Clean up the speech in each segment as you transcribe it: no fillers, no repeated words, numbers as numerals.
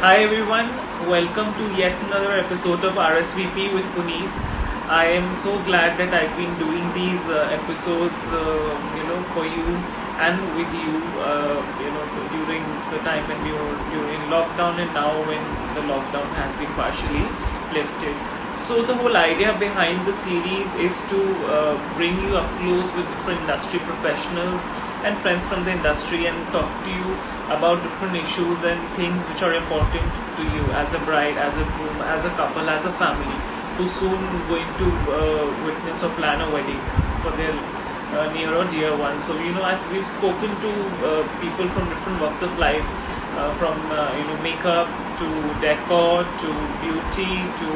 Hi everyone, welcome to yet another episode of RSVP with Puneet. I am so glad that I've been doing these episodes, for you and with you, during the time when we were during lockdown and now when the lockdown has been partially lifted. So the whole idea behind the series is to bring you up close with different industry professionals and friends from the industry and talk to you about different issues and things which are important to you as a bride, as a groom, as a couple, as a family who soon going to witness or plan a wedding for their near or dear ones. So we've spoken to people from different walks of life, from makeup to decor to beauty to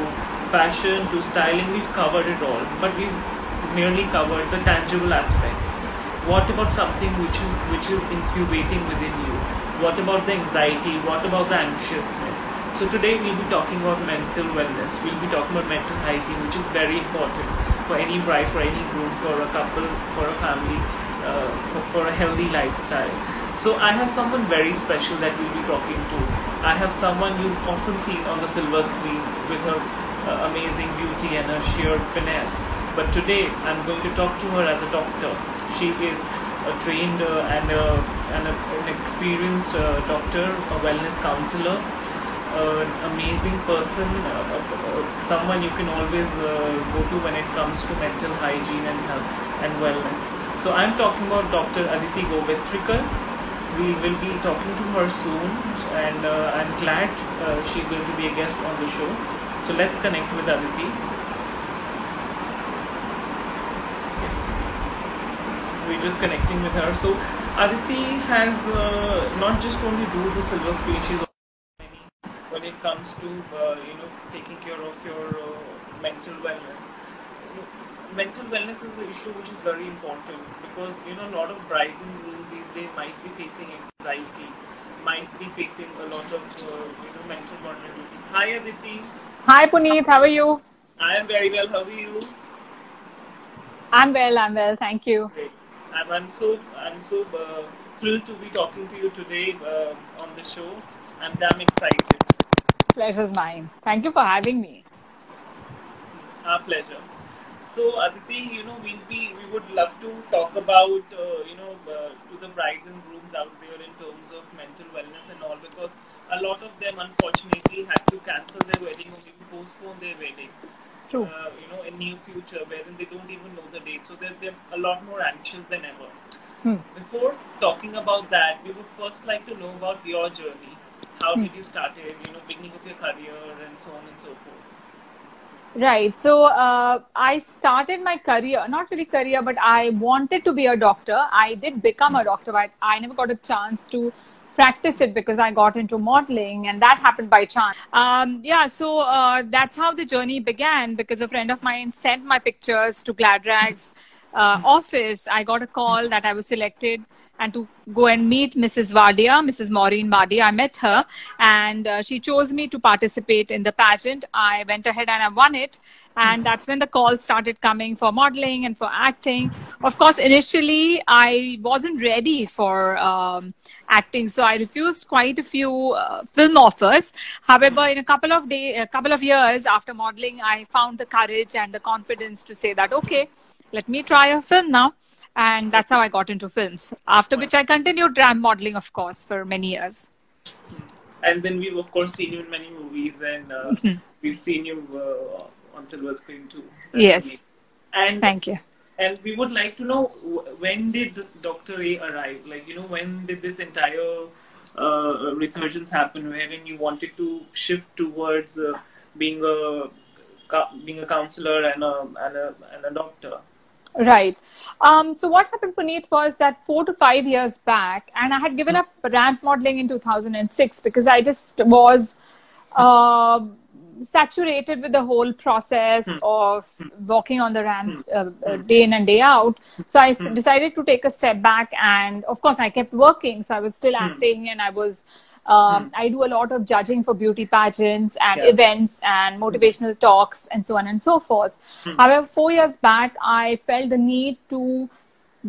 fashion to styling. We've covered it all, but we've merely covered the tangible aspects. What about something which is incubating within you? What about the anxiety? What about the anxiousness? So today we'll be talking about mental wellness. We'll be talking about mental hygiene, which is very important for any bride, for any groom, for a couple, for a family, for a healthy lifestyle. So I have someone very special that we'll be talking to. I have someone you've often seen on the silver screen with her amazing beauty and her sheer finesse. But today I'm going to talk to her as a doctor. She is a trained and an experienced doctor, a wellness counselor, an amazing person, someone you can always go to when it comes to mental hygiene and health and wellness. So I'm talking about Dr. Aditi Govitrikar. We will be talking to her soon, and I'm glad she's going to be a guest on the show. So let's connect with Aditi. We're just connecting with her. So Aditi has not just only do the silver screen, she's also when it comes to taking care of your mental wellness. Mental wellness is the issue which is very important because a lot of brides and grooms these days might be facing anxiety, might be facing a lot of mental vulnerability. Hi Aditi. Hi Puneet, how are you? I am very well. How are you? I'm well. Thank you. Great. I'm so thrilled to be talking to you today on the show. I'm damn excited. Pleasure's mine. Thank you for having me. Our pleasure. So Aditi, we would love to talk about to the brides and grooms out there in terms of mental wellness and all, because a lot of them unfortunately had to cancel their wedding or maybe postpone their wedding. True. In near future, wherein they don't even know the date, so they're a lot more anxious than ever. Before talking about that, we would first like to know about your journey. How did you started, beginning of your career and so on and so forth. Right. So I started my career, not really career, but I wanted to be a doctor. I did become a doctor, but I never got a chance to practice it because I got into modeling, and that happened by chance. So that's how the journey began, because a friend of mine sent my pictures to Gladrags office. I got a call that I was selected and to go and meet Mrs. Wadia, Mrs. Maureen Wadia. I met her, and she chose me to participate in the pageant. I went ahead and I won it, and that's when the calls started coming for modeling and for acting. Of course, initially I wasn't ready for acting, so I refused quite a few film offers. However, in a couple of years after modeling, I found the courage and the confidence to say that, okay, let me try a film now. And that's how I got into films. After which I continued drama modeling, of course, for many years. And then we've, of course, seen you in many movies, and we've seen you on silver screen too. Yes. And thank you. And we would like to know, when did Dr. A arrive? Like, when did this entire resurgence happen, wherein you wanted to shift towards being a counselor and a doctor? Right. So what happened, Puneet, was that 4 to 5 years back, and I had given up ramp modeling in 2006 because I just was saturated with the whole process of walking on the ramp day in and day out. So I decided to take a step back, and of course I kept working. So I was still acting, and I was I do a lot of judging for beauty pageants and events and motivational talks and so on and so forth. However, 4 years back, I felt the need to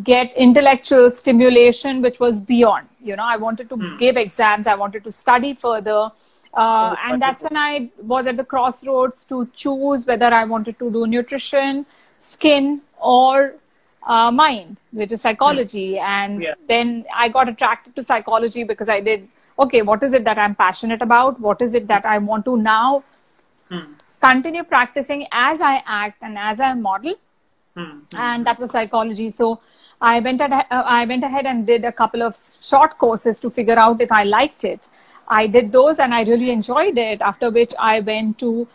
get intellectual stimulation, which was beyond. I wanted to give exams. I wanted to study further. And that's when I was at the crossroads to choose whether I wanted to do nutrition, skin, or mind, which is psychology. And then I got attracted to psychology because I did, okay, what is it that I'm passionate about? What is it that I want to now continue practicing as I act and as I model? And that was psychology. So I went ahead and did a couple of short courses to figure out if I liked it. I did those and I really enjoyed it, after which I went to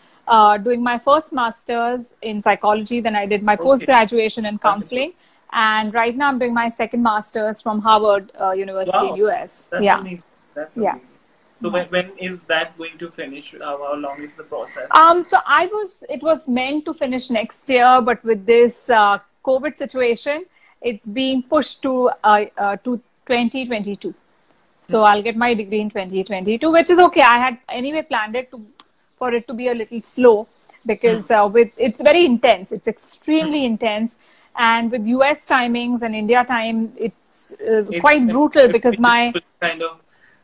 doing my first master's in psychology. Then I did my post-graduation in counseling. And right now I'm doing my second master's from Harvard University in US. That's amazing. That's amazing. So when is that going to finish? How long is the process? So it was meant to finish next year, but with this COVID situation, it's being pushed to 2022. So I'll get my degree in 2022, which is okay. I had anyway planned it for it to be a little slow, because it's very intense. It's extremely intense. And with US timings and India time, it's quite brutal, because my kind of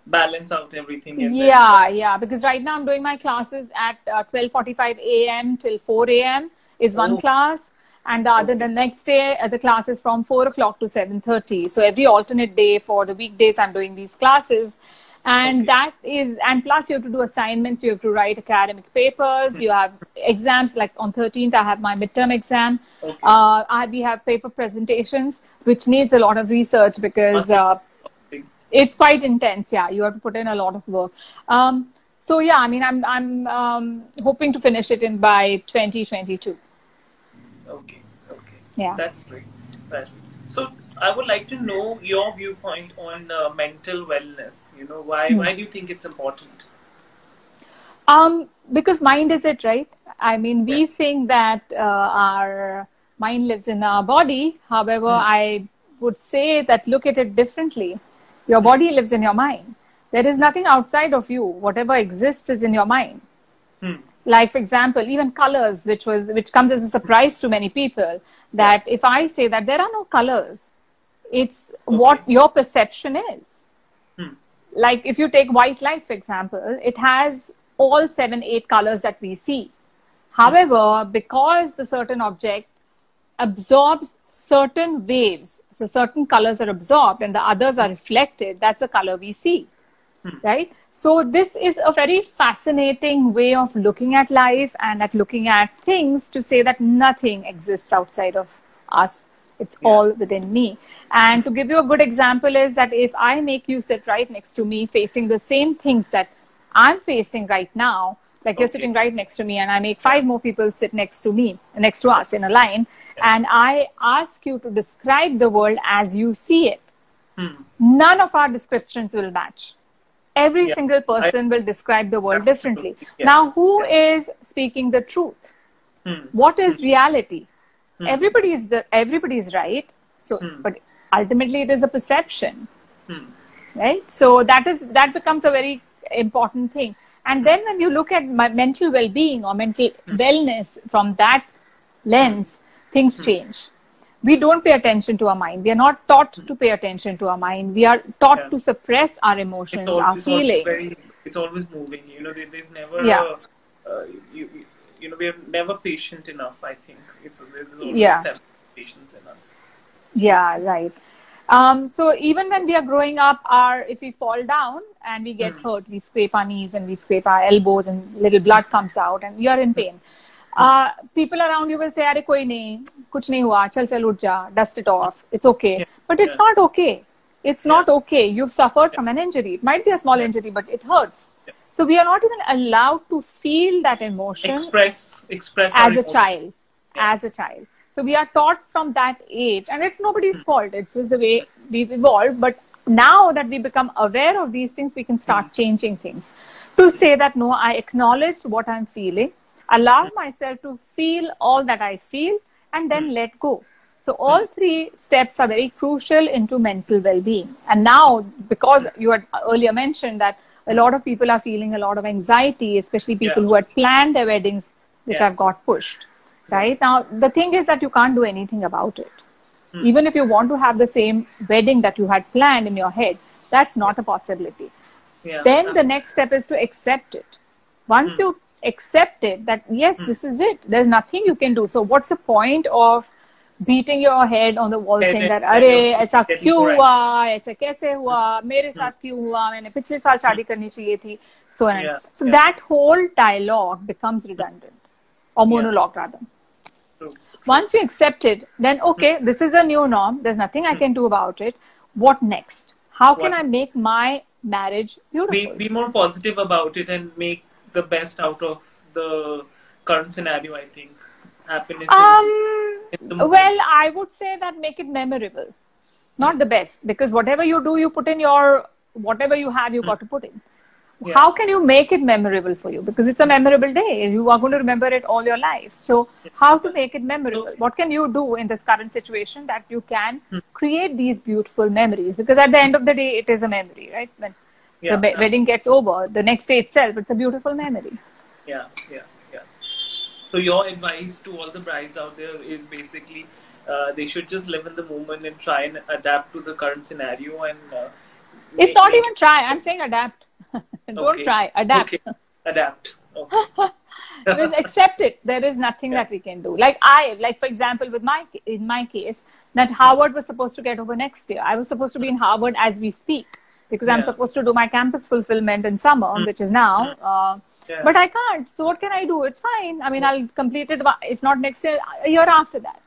balance out everything. Because right now I'm doing my classes at 12:45 a.m. till 4 a.m. is one class. And the next day, the class is from 4 o'clock to 7:30. So every alternate day for the weekdays, I'm doing these classes. And and plus you have to do assignments, you have to write academic papers, you have exams, like on 13th, I have my midterm exam. We have paper presentations, which needs a lot of research, because it's quite intense. Yeah, you have to put in a lot of work. So yeah, I mean, I'm hoping to finish it by 2022. Okay. Yeah. That's great. So I would like to know your viewpoint on mental wellness. Why do you think it's important? Because mind is it, right? I mean, we think that our mind lives in our body. However, I would say that look at it differently. Your body lives in your mind. There is nothing outside of you. Whatever exists is in your mind. Like, for example, even colors, which comes as a surprise to many people, that if I say that there are no colors, it's what your perception is. Like, if you take white light, for example, it has all 7, 8 colors that we see. However, because the certain object absorbs certain waves, so certain colors are absorbed and the others are reflected, that's the color we see. Right? So this is a very fascinating way of looking at life and at looking at things, to say that nothing exists outside of us. It's all within me. And to give you a good example is that if I make you sit right next to me facing the same things that I'm facing right now, like you're sitting right next to me, and I make 5 more people sit next to us in a line, and I ask you to describe the world as you see it, none of our descriptions will match. Every single person will describe the world differently. Now, who is speaking the truth? What is reality? Everybody is right. So, but ultimately, it is a perception, right? So that becomes a very important thing. And then when you look at my mental well-being or mental wellness from that lens, things change. We don't pay attention to our mind. We are not taught to pay attention to our mind. We are taught to suppress our emotions, our feelings. It's always moving. There's never we are never patient enough, I think. There's always patience in us. Yeah, right. So even when we are growing up, if we fall down and we get hurt, we scrape our knees and we scrape our elbows and little blood comes out and you are in pain. People around you will say, "Arey koi nahi, kuch nahi hua, chal ut ja, dust it off, it's okay." But it's not okay. It's not okay. You've suffered from an injury. It might be a small injury, but it hurts. So we are not even allowed to feel that emotion. Express as a child. As a child. So we are taught from that age, and it's nobody's fault. It's just the way we've evolved. But now that we become aware of these things, we can start changing things. To say that, no, I acknowledge what I'm feeling, allow myself to feel all that I feel, and then let go. So all 3 steps are very crucial into mental well-being. And now, because you had earlier mentioned that a lot of people are feeling a lot of anxiety, especially people who had planned their weddings, which have got pushed. Right? Now, the thing is that you can't do anything about it. Even if you want to have the same wedding that you had planned in your head, that's not a possibility. Yeah. Then the Absolutely. next step is to accept it. Once you accept it, that yes, this is it. There's nothing you can do. So what's the point of beating your head on the wall saying that अरे ऐसा क्यों हुआ, ऐसा कैसे हुआ, मेरे साथ क्यों हुआ, मैंने पिछले साल शादी करनी चाहिए थी, so on. So that whole dialogue becomes redundant, or monologue rather. Once you accept it, then okay, this is a new norm. There's nothing I can do about it. What next? How can I make my marriage beautiful? Be more positive about it and make the best out of the current scenario. I think happiness. Well, I would say that make it memorable, not the best, because whatever you do, you put in your whatever you have, you got to put in. Yeah. How can you make it memorable for you? Because it's a memorable day. You are going to remember it all your life. So how to make it memorable? What can you do in this current situation that you can create these beautiful memories? Because at the end of the day, it is a memory, right? When the wedding gets over, the next day itself, it's a beautiful memory. Yeah. So your advice to all the brides out there is basically they should just live in the moment and try and adapt to the current scenario. And it's not even try. I'm saying adapt. Don't try. Adapt. Okay. Adapt. Okay. Accept it. There is nothing that we can do. Like for example, in my case, that Harvard was supposed to get over next year. I was supposed to be in Harvard as we speak because I'm supposed to do my campus fulfillment in summer, which is now. But I can't. So what can I do? It's fine. I mean, I'll complete it. If not next year, a year after that,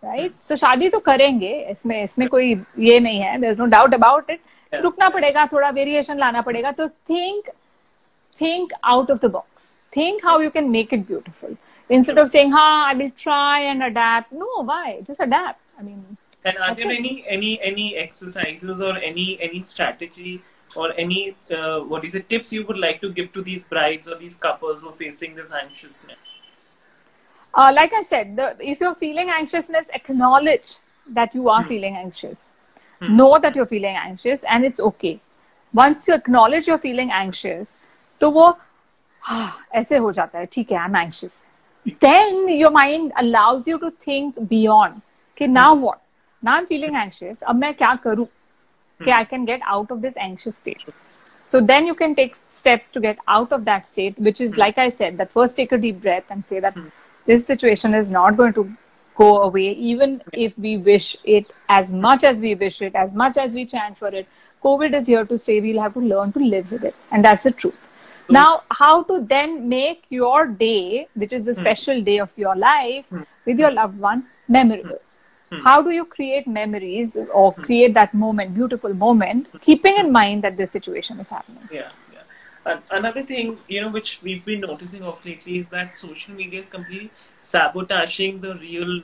right? So शादी तो करेंगे. इसमें कोई ये नहीं है. There's no doubt about it. रुकना पड़ेगा, थोड़ा variation लाना पड़ेगा. तो think out of the box. Think how you can make it beautiful. Instead of saying, I will try and adapt. No, why? Just adapt. I mean. And are there any exercises or any strategy or any tips you would like to give to these brides or these couples who are facing this anxiousness? Like I said, if you're feeling anxiousness, acknowledge that you are feeling anxious. Know that you're feeling anxious and it's okay. Once you acknowledge you're feeling anxious, तो वो ऐसे हो जाता है, ठीक है, I'm anxious. Then your mind allows you to think beyond. Okay, now what? Now I'm feeling anxious. अब मैं क्या करूँ? Okay, I can get out of this anxious state. So then you can take steps to get out of that state, which is, like I said, that first take a deep breath and say that this situation is not going to go away, even if we wish it, as much as we wish it, as much as we chant for it. COVID is here to stay. We'll have to learn to live with it. And that's the truth. Now, how to then make your day, which is the special day of your life, with your loved one, memorable? How do you create memories or create that moment, beautiful moment, keeping in mind that this situation is happening? Yeah. Another thing, which we've been noticing of lately is that social media is completely sabotaging the real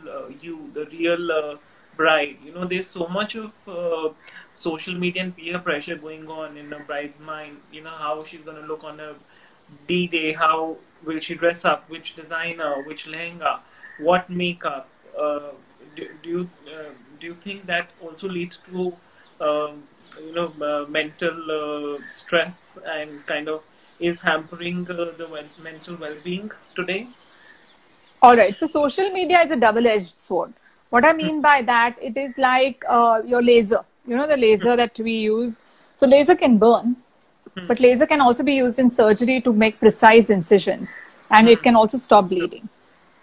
the real bride. There's so much of social media and peer pressure going on in a bride's mind. How she's going to look on a D-Day, how will she dress up, which designer, which lehenga, what makeup. Do you think that also leads to mental stress and kind of is hampering the mental well-being today? All right. So social media is a double-edged sword. What I mean by that, it is like your laser. The laser that we use. So laser can burn, but laser can also be used in surgery to make precise incisions, and it can also stop bleeding.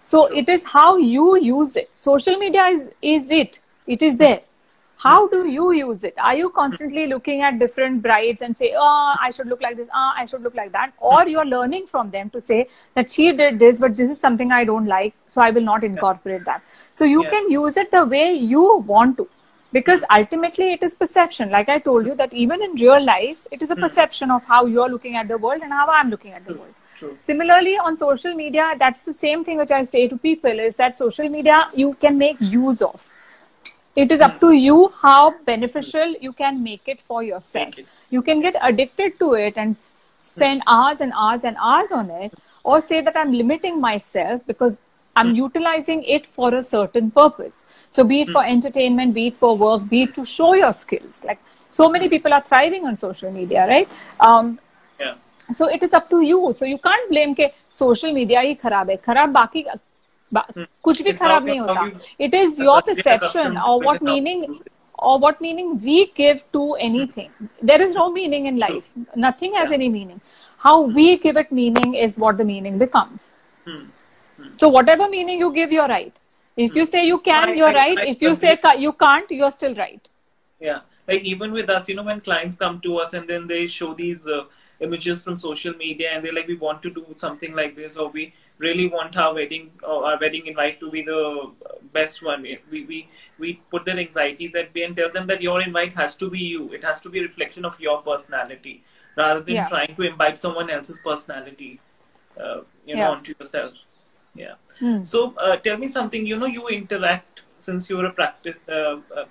So it is how you use it. Social media is it. It is there. How do you use it? Are you constantly looking at different brides and say, I should look like this, I should look like that? Or you're learning from them to say that she did this, but this is something I don't like, so I will not incorporate that. So you can use it the way you want to. Because ultimately it is perception. Like I told you that even in real life, it is a perception of how you're looking at the world and how I'm looking at the world. Similarly, on social media, that's the same thing which I say to people is that social media you can make use of. It is up to you how beneficial you can make it for yourself. You can get addicted to it and spend hours and hours and hours on it, or say that I'm limiting myself because I'm utilizing it for a certain purpose. So be it for entertainment, be it for work, be it to show your skills. Like so many people are thriving on social media, right? So it is up to you. So you can't blame ke social media hi kharab hai. Kharab baki kuch bhi kharab nahi hota. It is your perception or what meaning or what meaning we give to anything. There is no meaning in life. Nothing has any meaning. How we give it meaning is what the meaning becomes. So whatever meaning you give, you're right. If you say you can, you're right. If you say you can't, you're still right. Yeah. Like even with us, when clients come to us and then they show these images from social media and they're like, we want to do something like this, or we really want our wedding invite to be the best one. We put their anxieties at bay and tell them that your invite has to be you. It has to be a reflection of your personality rather than trying to imbibe someone else's personality, onto yourself. Yeah. So tell me something, you interact since you're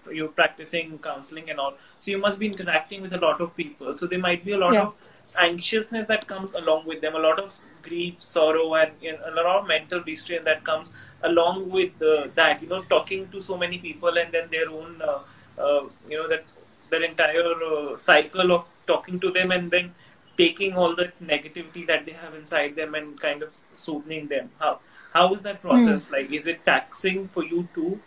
you're practicing counseling and all. So you must be interacting with a lot of people. So there might be a lot of anxiousness that comes along with them, a lot of grief, sorrow, and a lot of mental distress that comes along with that. Talking to so many people and then their own, that entire cycle of talking to them and then taking all the negativity that they have inside them and kind of soothing them. How is that process like? Is it taxing for you too?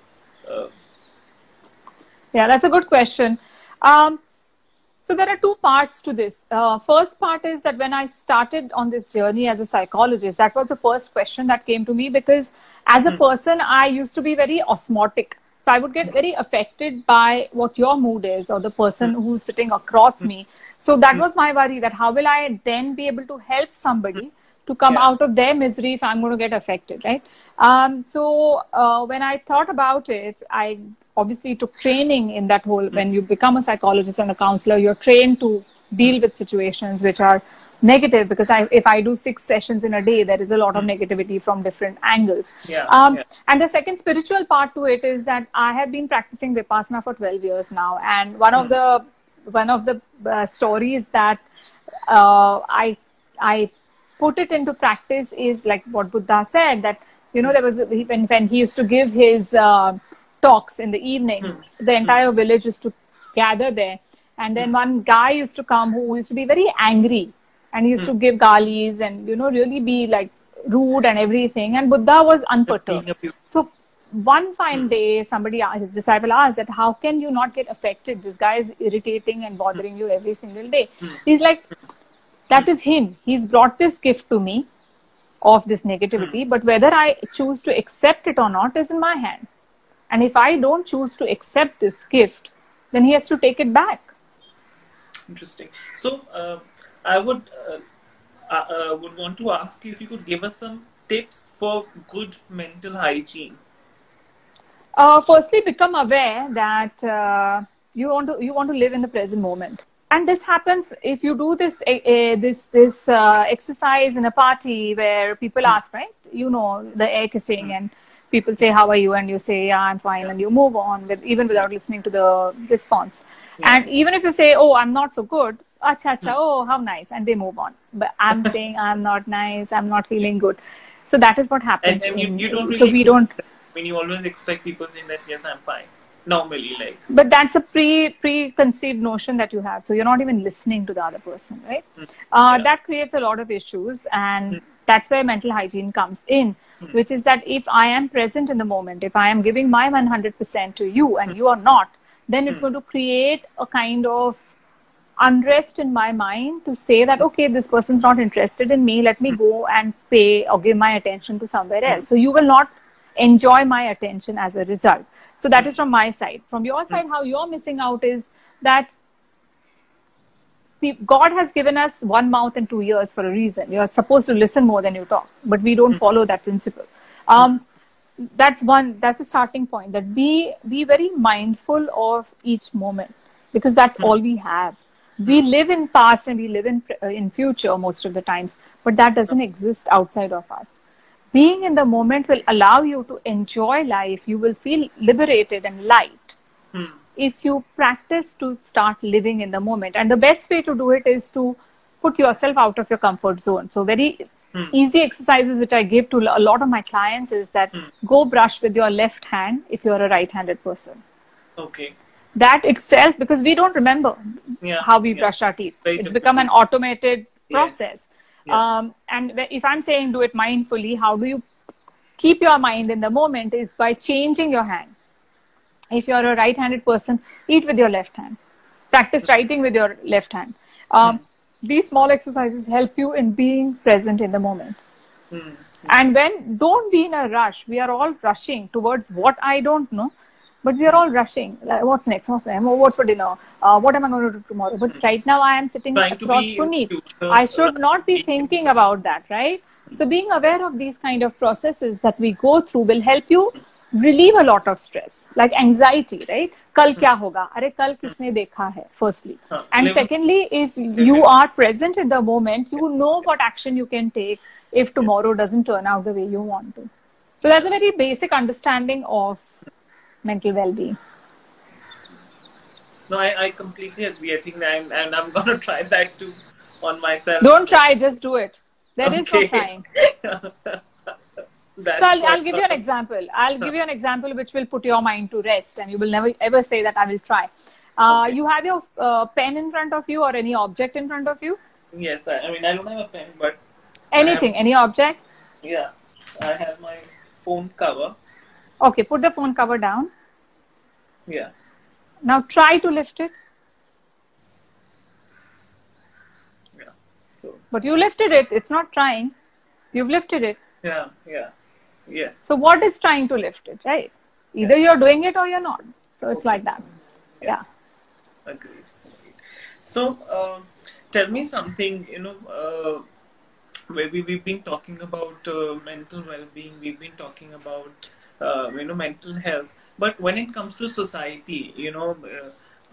Yeah, that's a good question. So there are two parts to this. First part is that when I started on this journey as a psychologist, that was the first question that came to me, because as a person, I used to be very osmotic. So I would get very affected by what your mood is or the person who's sitting across me. So that was my worry, that how will I then be able to help somebody to come out of their misery if I'm going to get affected, right? So when I thought about it, I obviously took training in that whole, when you become a psychologist and a counselor, you're trained to deal with situations which are negative, because if I do 6 sessions in a day, there is a lot of negativity from different angles. And the second spiritual part to it is that I have been practicing Vipassana for 12 years now. And one of the stories that I put it into practice is like what Buddha said, that, there was, when he used to give his talks in the evenings, the entire village used to gather there. And then one guy used to come who used to be very angry, and he used to give galis and, really be like rude and everything. And Buddha was unperturbed. So one fine day, his disciple asked that, how can you not get affected? This guy is irritating and bothering you every single day. He's like, that is him. He's brought this gift to me of this negativity, but whether I choose to accept it or not is in my hand. And if I don't choose to accept this gift, then he has to take it back. Interesting. So I would want to ask you if you could give us some tips for good mental hygiene. Firstly, become aware that you want to live in the present moment. And this happens if you do this exercise in a party where people ask, right? The air kissing, and people say, how are you? And you say, yeah, I'm fine. And you move on even without listening to the response. And even if you say, oh, I'm not so good. Acha, oh, how nice. And they move on. But I'm saying, I'm not nice. I'm not feeling good. So that is what happens. And you don't really, so we don't. You always expect people saying that, yes, I'm fine. Normally, like. But that's a preconceived notion that you have. So you're not even listening to the other person, right? That creates a lot of issues. And that's where mental hygiene comes in, which is that if I am present in the moment, if I am giving my 100% to you and you are not, then it's going to create a kind of unrest in my mind to say that, okay, this person's not interested in me. Let me go and pay or give my attention to somewhere else. So you will not enjoy my attention as a result. So that is from my side. From your side, how you're missing out is that God has given us one mouth and 2 ears for a reason. You're supposed to listen more than you talk, but we don't follow that principle. That's a starting point, that be very mindful of each moment, because that's all we have. We live in past and we live in future most of the times, but that doesn't exist outside of us. Being in the moment will allow you to enjoy life. You will feel liberated and light if you practice to start living in the moment. And the best way to do it is to put yourself out of your comfort zone. So very easy exercises which I give to a lot of my clients is that go brush with your left hand if you're a right-handed person. Okay. That itself, because we don't remember how we brush our teeth. It's become an automated process. And if I'm saying do it mindfully, how do you keep your mind in the moment is by changing your hand. If you're a right-handed person, eat with your left hand. Practice writing with your left hand. These small exercises help you in being present in the moment. And don't be in a rush. We are all rushing towards what I don't know, but we are all rushing. Like, what's next? What's for dinner? What am I going to do tomorrow? But right now I am sitting across Puneet. I should not be thinking about that, right? So being aware of these kind of processes that we go through will help you relieve a lot of stress, like anxiety, right? Kal kya hoga? Arey, kal kisne dekha hai, firstly. And secondly, if you are present in the moment, you know what action you can take if tomorrow doesn't turn out the way you want to. So that's a very basic understanding of mental well-being. No, I completely agree. I think I'm going to try that too on myself. Don't try, just do it. There is no trying. So I'll give you an example. I'll give you an example which will put your mind to rest, and you will never ever say that I will try. You have your pen in front of you or any object in front of you? Yes, I mean, I don't have a pen, but... Anything, any object? Yeah, I have my phone cover. Okay, put the phone cover down. Yeah. Now try to lift it. Yeah. So. But you lifted it. It's not trying. You've lifted it. Yeah, yeah. Yes. So what is trying to lift it, right? Either you're doing it or you're not. So it's like that. Yeah. Agreed. So tell me something, where we've been talking about mental well-being, we've been talking about, mental health. But when it comes to society,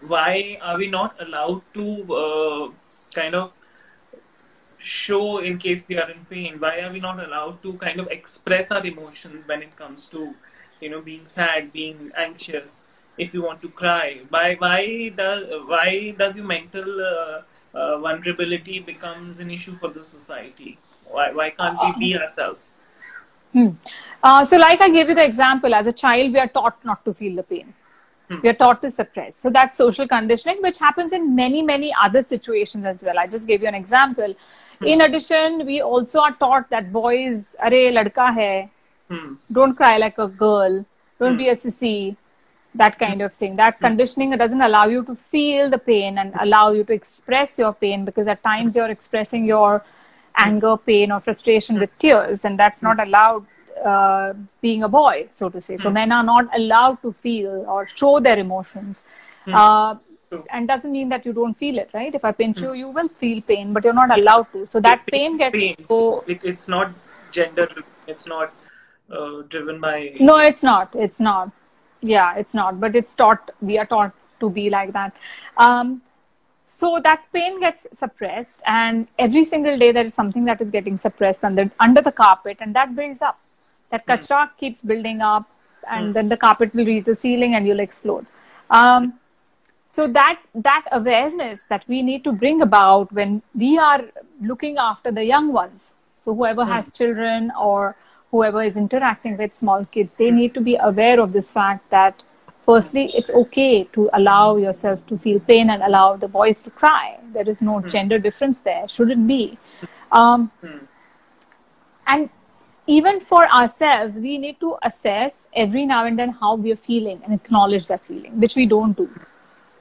why are we not allowed to kind of show in case we are in pain? Why are we not allowed to kind of express our emotions when it comes to, being sad, being anxious, if you want to cry? Why does your mental vulnerability becomes an issue for the society? Why can't we be ourselves? So like I gave you the example, as a child, we are taught not to feel the pain. We are taught to suppress. So that's social conditioning, which happens in many, many other situations as well. I just gave you an example. In addition, we also are taught that boys, arey ladka hai, don't cry like a girl, don't be a sissy, that kind of thing. That conditioning doesn't allow you to feel the pain and allow you to express your pain, because at times you're expressing your anger, pain, or frustration with tears, and that's not allowed being a boy, so to say. So men are not allowed to feel or show their emotions. And doesn't mean that you don't feel it, right? If I pinch you, you will feel pain, but you're not allowed to. So that pain gets... It's not gender, it's not driven by... No, it's not. It's not. Yeah, it's not. But it's taught, we are taught to be like that. So that pain gets suppressed, and every single day there is something that is getting suppressed under the carpet, and that builds up. That kachra keeps building up, and then the carpet will reach the ceiling and you'll explode. So that awareness that we need to bring about when we are looking after the young ones. So whoever has children or whoever is interacting with small kids, they need to be aware of this fact that firstly, it's okay to allow yourself to feel pain and allow the boys to cry. There is no gender difference there. Shouldn't be. And even for ourselves, we need to assess every now and then how we are feeling and acknowledge that feeling, which we don't do.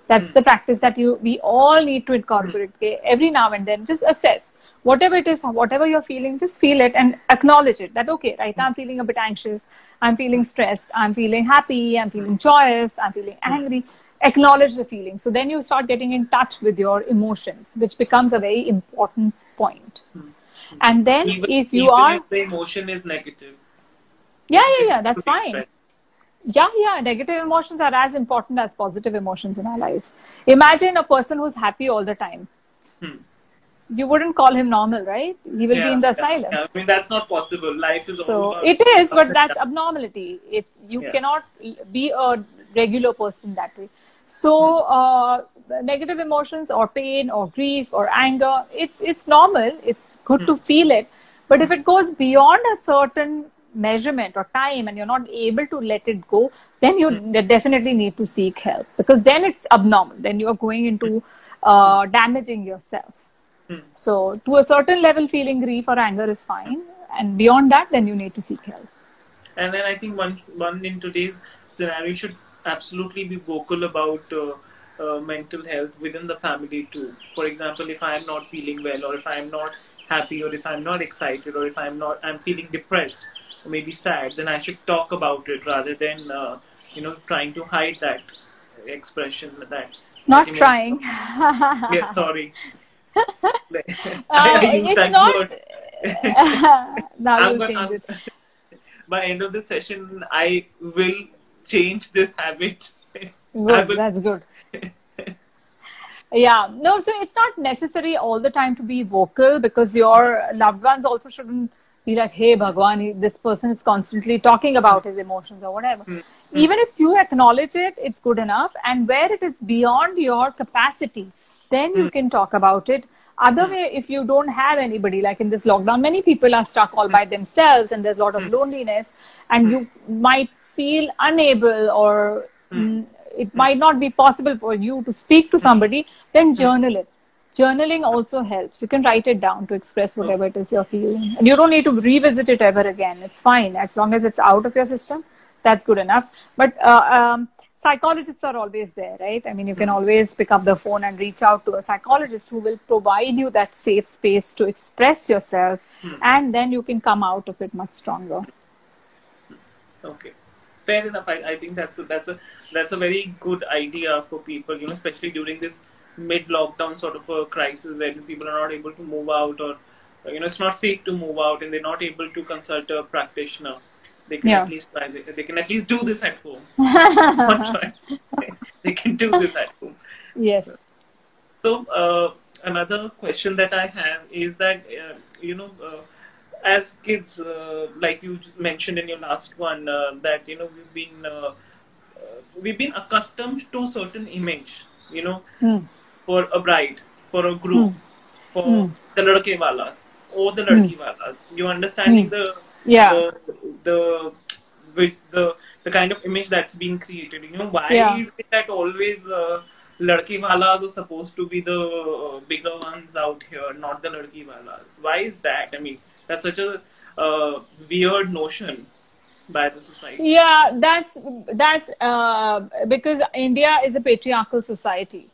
That's the practice that we all need to incorporate. Okay? Every now and then, just assess whatever it is, whatever you're feeling, just feel it and acknowledge it. That, okay, right now I'm feeling a bit anxious, I'm feeling stressed, I'm feeling happy, I'm feeling joyous, I'm feeling angry. Acknowledge the feeling. So then you start getting in touch with your emotions, which becomes a very important point. And then if the emotion is negative. Yeah, that's fine. Yeah, negative emotions are as important as positive emotions in our lives. Imagine a person who's happy all the time. You wouldn't call him normal, right? He will be in the asylum. I mean, that's not possible. Life is so it is, but that's abnormality. You cannot be a regular person that way. So negative emotions or pain or grief or anger, it's normal. It's good to feel it. But if it goes beyond a certain measurement or time and you're not able to let it go, then you definitely need to seek help, because then it's abnormal. Then you are going into damaging yourself. So to a certain level, feeling grief or anger is fine, and beyond that, then you need to seek help. And then I think one in today's scenario, you should absolutely be vocal about mental health within the family too. For example, if I am not feeling well, or if I am not happy, or if I'm not excited, or if I'm feeling depressed or maybe sad, then I should talk about it rather than trying to hide that expression, that Not emotion. trying. Yes, sorry. I use It's that not. word. Now I'm you'll gonna, change it. by end of the session, I will change this habit. I Good. will. That's good. Yeah. No, so it's not necessary all the time to be vocal, because your loved ones also shouldn't be like, hey, Bhagwan, this person is constantly talking about his emotions or whatever. Even if you acknowledge it, it's good enough. And where it is beyond your capacity, then you can talk about it. Other way, if you don't have anybody, like in this lockdown, many people are stuck all by themselves and there's a lot of loneliness, and you might feel unable, or it might not be possible for you to speak to somebody, then journal it. Journaling also helps. You can write it down to express whatever it is you're feeling. And you don't need to revisit it ever again. It's fine. As long as it's out of your system, that's good enough. But psychologists are always there, right? I mean, you can always pick up the phone and reach out to a psychologist who will provide you that safe space to express yourself, and then you can come out of it much stronger. Okay, fair enough. I think that's a very good idea for people, especially during this mid-lockdown sort of a crisis where people are not able to move out, or it's not safe to move out, and they're not able to consult a practitioner. They can at least try. They can at least do this at home. They can do this at home. Yes. So another question that I have is that as kids, like you mentioned in your last one, that we've been accustomed to a certain image, for a bride, for a groom, for the ladke walas or the ladki walas. You understanding the kind of image that's being created. Why is it that always ladke walas are supposed to be the bigger ones out here, not the ladki walas? Why is that? I mean, that's such a weird notion by the society. Yeah, that's because India is a patriarchal society.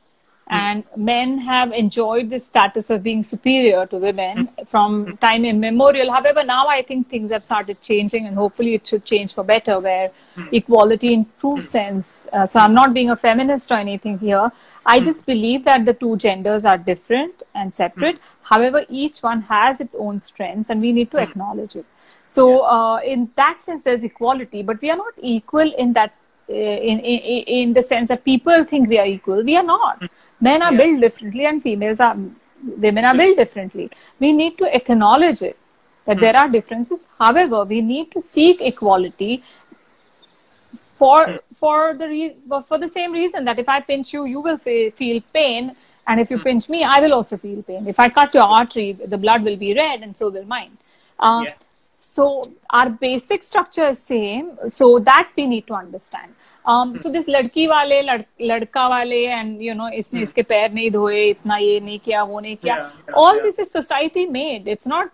And men have enjoyed this status of being superior to women from time immemorial. However, now I think things have started changing, and hopefully it should change for better, where equality in true sense. So I'm not being a feminist or anything here. I just believe that the two genders are different and separate. However, each one has its own strengths, and we need to acknowledge it. So in that sense, there's equality, but we are not equal in that. In the sense that people think we are equal. We are not. Men are built differently, and women are built differently. We need to acknowledge it, that there are differences. However, we need to seek equality for the same reason, that if I pinch you, you will feel pain, and if you pinch me, I will also feel pain. If I cut your artery, the blood will be red, and so will mine. So our basic structure is same, so that we need to understand. So this ladki wale, ladka wale, and isne iske pair nahi dhoye, itna ye nahi kiya, wo nahi kiya. All this is society made. It's not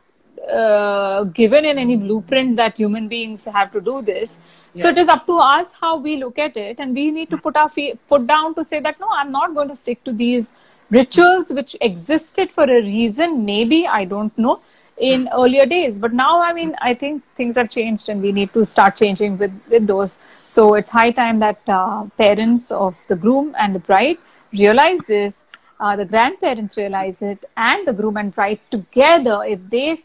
given in any blueprint that human beings have to do this. So it is up to us how we look at it, and we need to put our foot down to say that no, I'm not going to stick to these rituals which existed for a reason. Maybe, I don't know, in earlier days, but now I think things have changed, and we need to start changing with those. So it's high time that parents of the groom and the bride realize this, the grandparents realize it, and the groom and bride together, if they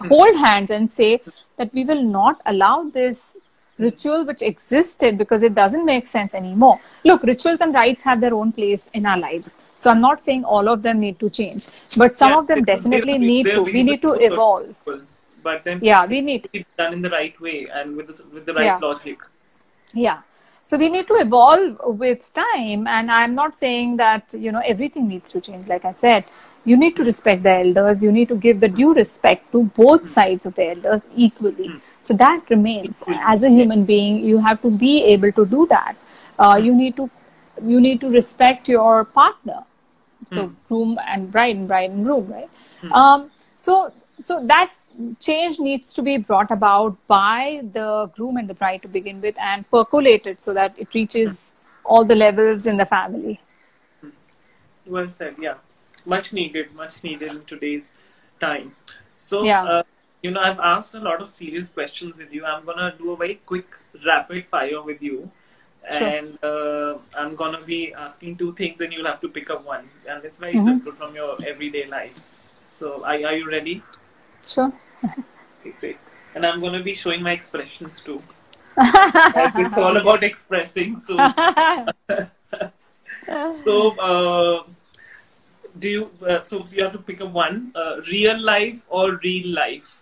hold hands and say that we will not allow this ritual which existed, because it doesn't make sense anymore. Look, rituals and rites have their own place in our lives. So I'm not saying all of them need to change, but some of them definitely need to. We need to evolve. But then we need to be done in the right way and with the right logic. Yeah. So we need to evolve with time, and I'm not saying that everything needs to change. Like I said, you need to respect the elders. You need to give the due respect to both sides of the elders equally. So that remains. As a human being, you have to be able to do that. You need to respect your partner. So groom and bride and groom, right? So change needs to be brought about by the groom and the bride to begin with and percolated so that it reaches all the levels in the family. Well said. Yeah, much needed in today's time. So, Yeah. I've asked a lot of serious questions with you. I'm gonna do a very quick rapid fire with you, Sure. and I'm gonna be asking two things, and you'll have to pick up one. And it's very simple from your everyday life. So, are you ready? Sure. Okay, great. And I'm gonna be showing my expressions too. It's all about expressing. So, do you? So you have to pick up one. Real life or real life?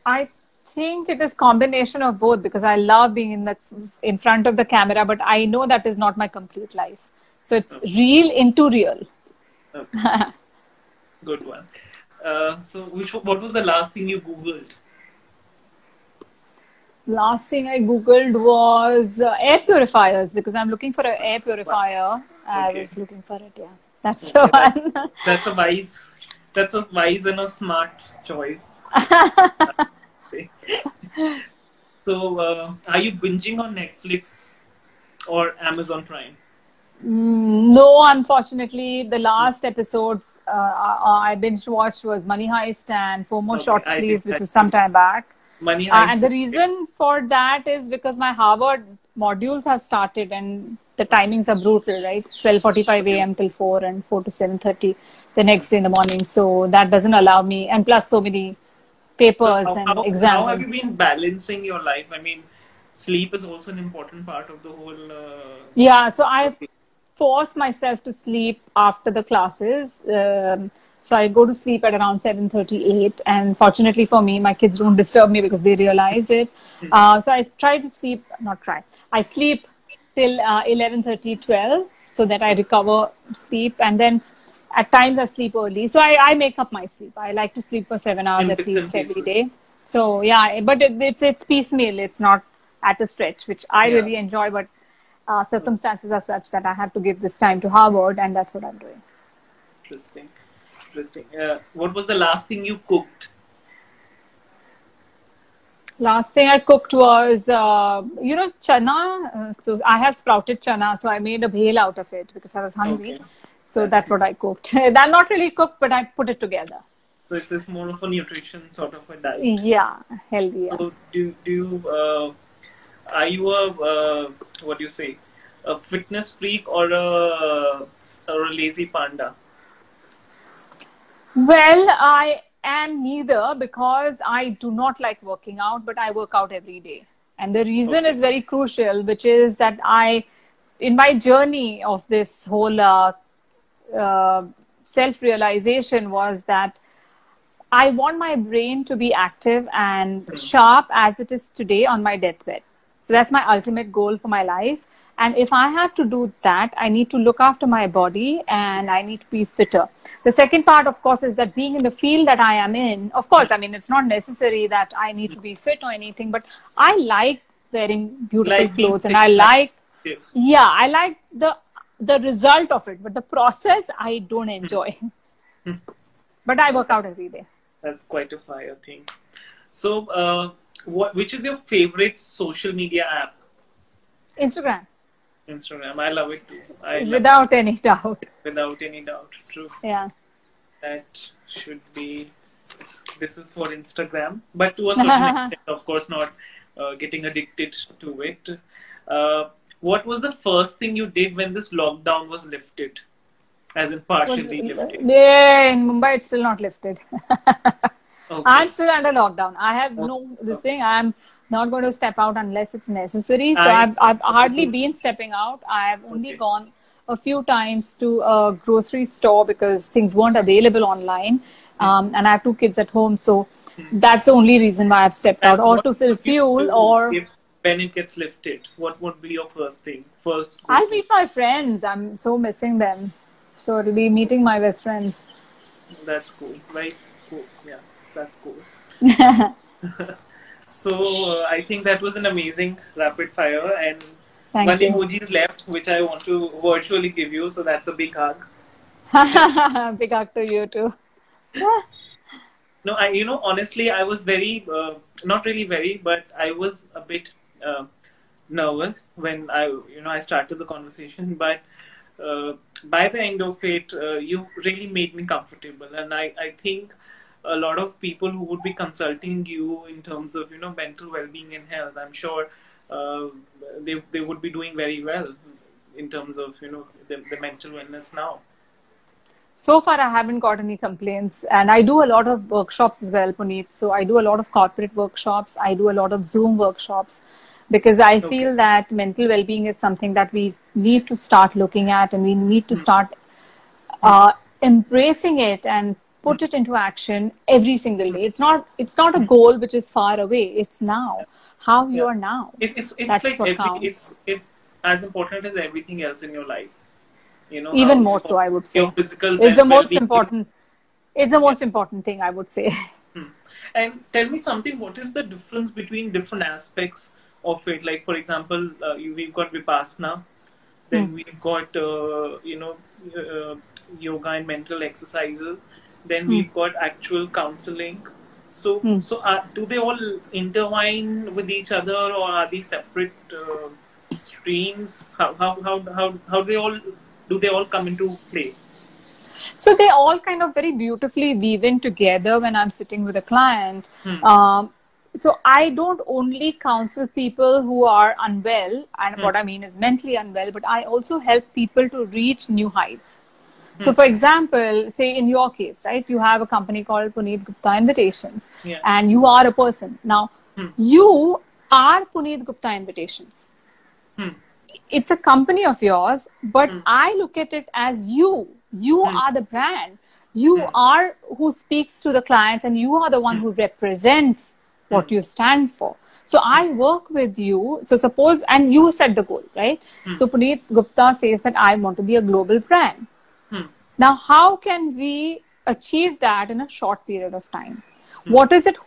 I think it is combination of both because I love being in front of the camera, but I know that is not my complete life. So it's real into real. Okay. Good one. So what was the last thing you Googled? Last thing I Googled was air purifiers because I'm looking for an air purifier. I was looking for it, yeah. That's the one. That's a wise and a smart choice. So, are you binging on Netflix or Amazon Prime? No, unfortunately, the last episodes I binge watched was Money Heist and Four More Shots Please, which was some time back. Money Heist. And the reason for that is because my Harvard modules have started and the timings are brutal, right? 12:45 a.m. till 4 and 4 to 7:30 the next day in the morning. So that doesn't allow me, and plus so many papers and exams. How have you been balancing your life? I mean, sleep is also an important part of the whole... Yeah, so I force myself to sleep after the classes. So I go to sleep at around 7:38, and fortunately for me, my kids don't disturb me because they realize it. So I try to sleep, I sleep till 11:30, 12, so that I recover sleep, and then at times I sleep early. So I make up my sleep. I like to sleep for 7 hours at least every day. So yeah, but it's piecemeal. It's not at a stretch, which I really enjoy, but circumstances are such that I have to give this time to Harvard, and that's what I'm doing. Interesting. What was the last thing you cooked? Last thing I cooked was, chana. So I have sprouted chana, so I made a bhel out of it because I was hungry. Okay. So that's what I cooked. I'm not really cooked, but I put it together. So it's more of a nutrition sort of a diet. Yeah, healthy. Yeah. So do you are you a fitness freak or a lazy panda? Well, I am neither because I do not like working out, but I work out every day. And the reason is very crucial, which is that in my journey of this whole self-realization was that I want my brain to be active and sharp as it is today on my deathbed. So that's my ultimate goal for my life. And if I have to do that, I need to look after my body and I need to be fitter. The second part, of course, is that being in the field that I am in, of course, I mean, it's not necessary that I need to be fit or anything, but I like wearing beautiful clothes and I like the result of it, but the process I don't enjoy. But I work out every day. That's quite a fire thing. So, which is your favorite social media app? Instagram. I love it too. Without any doubt. Without any doubt. True. Yeah. That should be. This is for Instagram, but to a certain extent, of course, not getting addicted to it. What was the first thing you did when this lockdown was lifted? As in partially lifted? Yeah, in Mumbai, it's still not lifted. Okay. I'm still under lockdown. I have this thing. I'm not going to step out unless it's necessary. So I've hardly been stepping out. I have only gone a few times to a grocery store because things weren't available online. And I have 2 kids at home. So that's the only reason why I've stepped out, or to fill fuel, or... When it gets lifted, what would be your first thing? I'll meet my friends. I'm so missing them. So it'll be meeting my best friends. That's cool. Very cool. Yeah, that's cool. So I think that was an amazing rapid fire, and one emoji is left, which I want to virtually give you. So that's a big hug. Big hug to you too. No, honestly, I was very, not really very, but I was a bit nervous when I started the conversation. But by the end of it, you really made me comfortable. And I think a lot of people who would be consulting you in terms of, mental well-being and health, I'm sure they would be doing very well in terms of, the mental wellness now. So far, I haven't got any complaints. And I do a lot of workshops as well, Puneet. So I do a lot of corporate workshops. I do a lot of Zoom workshops because I feel that mental well-being is something that we need to start looking at, and we need to start embracing it and put it into action every single day. It's not a goal which is far away. It's now. How you are now. It's That's like what counts. It's as important as everything else in your life. Even more so, I would say. Your physical it's the most important. It's the most important thing, I would say. And tell me something. What is the difference between different aspects of it? Like, for example, we've got Vipassana, then we've got yoga and mental exercises, then we've got actual counseling. So do they all intertwine with each other, or are these separate streams? How do they all come into play? So they all kind of very beautifully weave in together when I'm sitting with a client. So I don't only counsel people who are unwell, and what I mean is mentally unwell, but I also help people to reach new heights. So for example, say in your case, right, you have a company called Puneet Gupta Invitations, and you are a person. Now, you are Puneet Gupta Invitations. It's a company of yours, but I look at it as you. You are the brand. You are who speaks to the clients, and you are the one who represents what you stand for. So I work with you. So suppose, and you set the goal, right? So Puneet Gupta says that I want to be a global brand. Now, how can we achieve that in a short period of time? What is it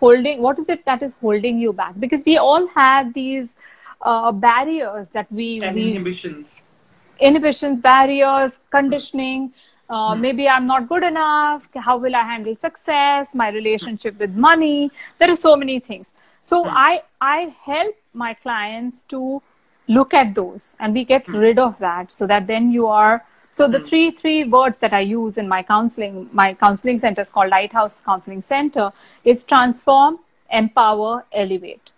that is holding you back? Because we all have these barriers that inhibitions, barriers, conditioning. Maybe I'm not good enough. How will I handle success? My relationship with money. There are so many things. So I help my clients to look at those, and we get rid of that, so that then you are. So the three words that I use in my counseling center is called Lighthouse Counseling Center. It's transform, empower, elevate.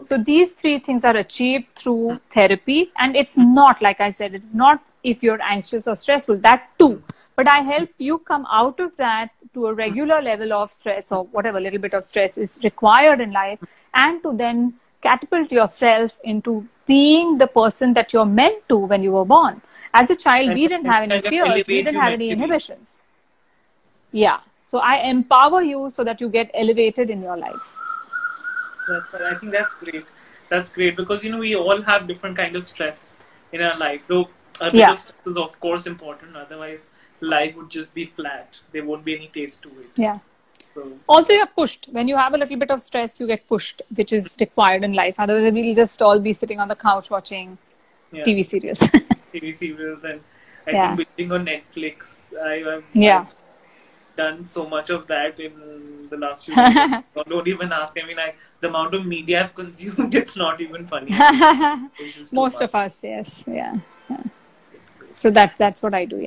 So these three things are achieved through therapy, and it's not, like I said, it's not if you're anxious or stressful, that too. But I help you come out of that to a regular level of stress, or whatever little bit of stress is required in life, and to then catapult yourself into being the person that you're meant to when you were born. As a child, we didn't have any fears, we didn't have any inhibitions. Yeah. So I empower you so that you get elevated in your life. I think that's great. That's great, because we all have different kind of stress in our life. Though a bit of stress is of course important. Otherwise, life would just be flat. There won't be any taste to it. Yeah. So. Also, you're pushed. When you have a little bit of stress, you get pushed, which is required in life. Otherwise, we'll just all be sitting on the couch watching TV serials. TV serials, and I think binging on Netflix. I've done so much of that in the last few years. Don't even ask. I mean, the amount of media I've consumed, it's not even funny. Most of us, yes. Yeah. So that's what I do,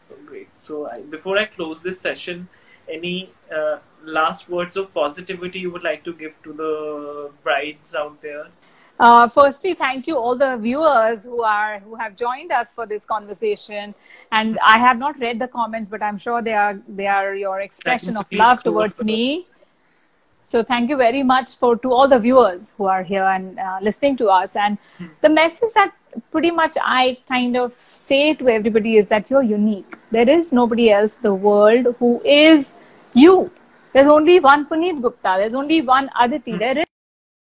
So great. So before I close this session, any last words of positivity you would like to give to the brides out there? Firstly, thank you all the viewers who have joined us for this conversation. And I have not read the comments, but I'm sure they are your expression of love towards me. So thank you very much to all the viewers who are here and listening to us. And the message that pretty much I kind of say to everybody is that you're unique. There is nobody else in the world who is you. There's only one Puneet Gupta. There's only one Aditi. There is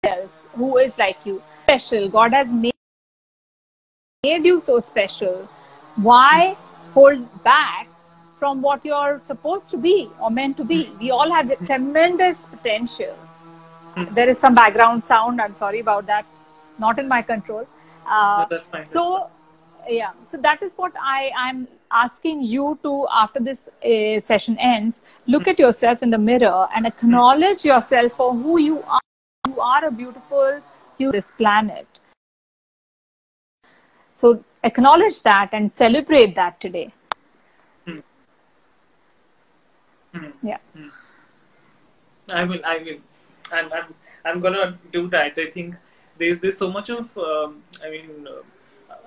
nobody else who is like you. Special. God has made you so special. Why hold back from what you're supposed to be or meant to be? We all have tremendous potential. There is some background sound. I'm sorry about that. Not in my control. No, that's fine. So Yeah, so that is what I'm asking you to, after this session ends, look at yourself in the mirror and acknowledge yourself for who you are. You are a beautiful human on this planet. So acknowledge that and celebrate that today. Mm. Mm. Yeah. Mm. I will. I'm gonna do that. I think there's so much of,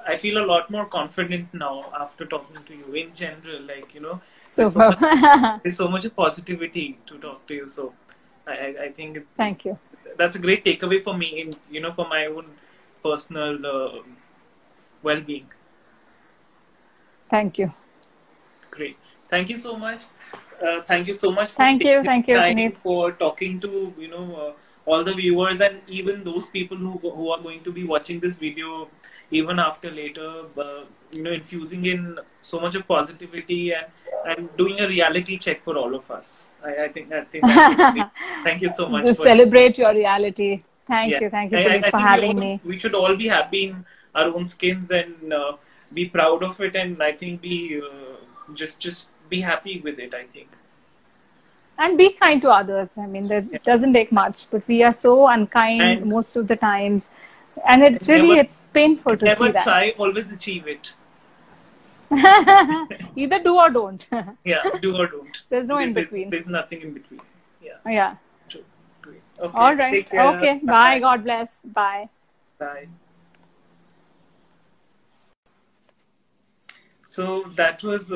I feel a lot more confident now after talking to you in general. Like, Super. there's so much of positivity to talk to you. So I think Thank you. That's a great takeaway for me for my own personal well-being. Thank you. Great. Thank you so much. Thank you so much for Thank you, time Puneet. for talking to all the viewers and even those people who are going to be watching this video even after later. Infusing in so much of positivity and doing a reality check for all of us. I think that's great. Thank you so much. Just celebrate your reality. Thank you, Puneet, for having me. We should all be happy in our own skins and be proud of it, and I think be just be happy with it, I think. And be kind to others. I mean, it doesn't take much, but we are so unkind most of the times. And it's painful to see that. Never try, always achieve it. Either do or don't. Yeah, do or don't. There's no in between. There's nothing in between. Yeah. Yeah. True. Great. Okay. All right. Take care. Okay. Bye. God bless. Bye. Bye. So that was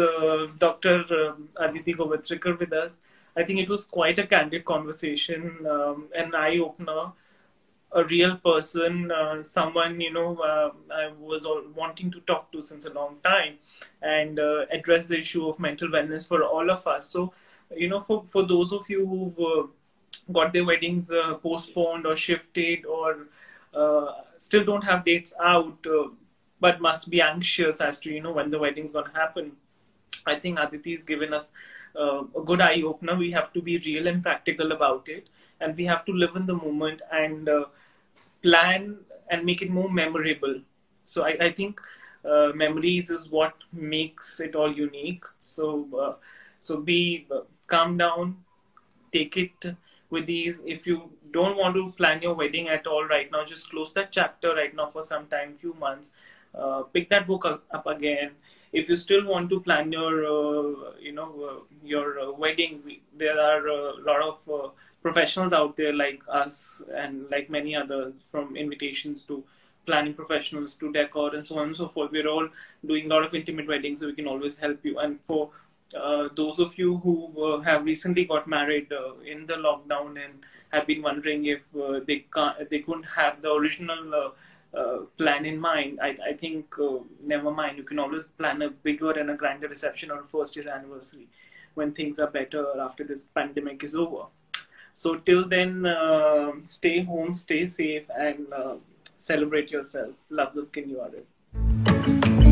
Dr. Aditi Govitrikar with us. I think it was quite a candid conversation, an eye-opener, a real person, someone, I was wanting to talk to since a long time and address the issue of mental wellness for all of us. So, for those of you who've got their weddings postponed or shifted or still don't have dates out, but must be anxious as to, when the wedding's going to happen, I think Aditi's given us a good eye-opener. We have to be real and practical about it. And we have to live in the moment and plan and make it more memorable. So I think memories is what makes it all unique. So be calm down, take it with these. If you don't want to plan your wedding at all right now, just close that chapter right now for some time, few months. Pick that book up again. If you still want to plan your, your wedding, there are a lot of professionals out there like us and like many others, from invitations to planning professionals to decor and so on and so forth. We're all doing a lot of intimate weddings, so we can always help you. And for those of you who have recently got married in the lockdown and have been wondering if they couldn't have the original plan in mind, I think never mind. You can always plan a bigger and a grander reception on first year anniversary when things are better after this pandemic is over. So till then, stay home, stay safe, and celebrate yourself. Love the skin you are in.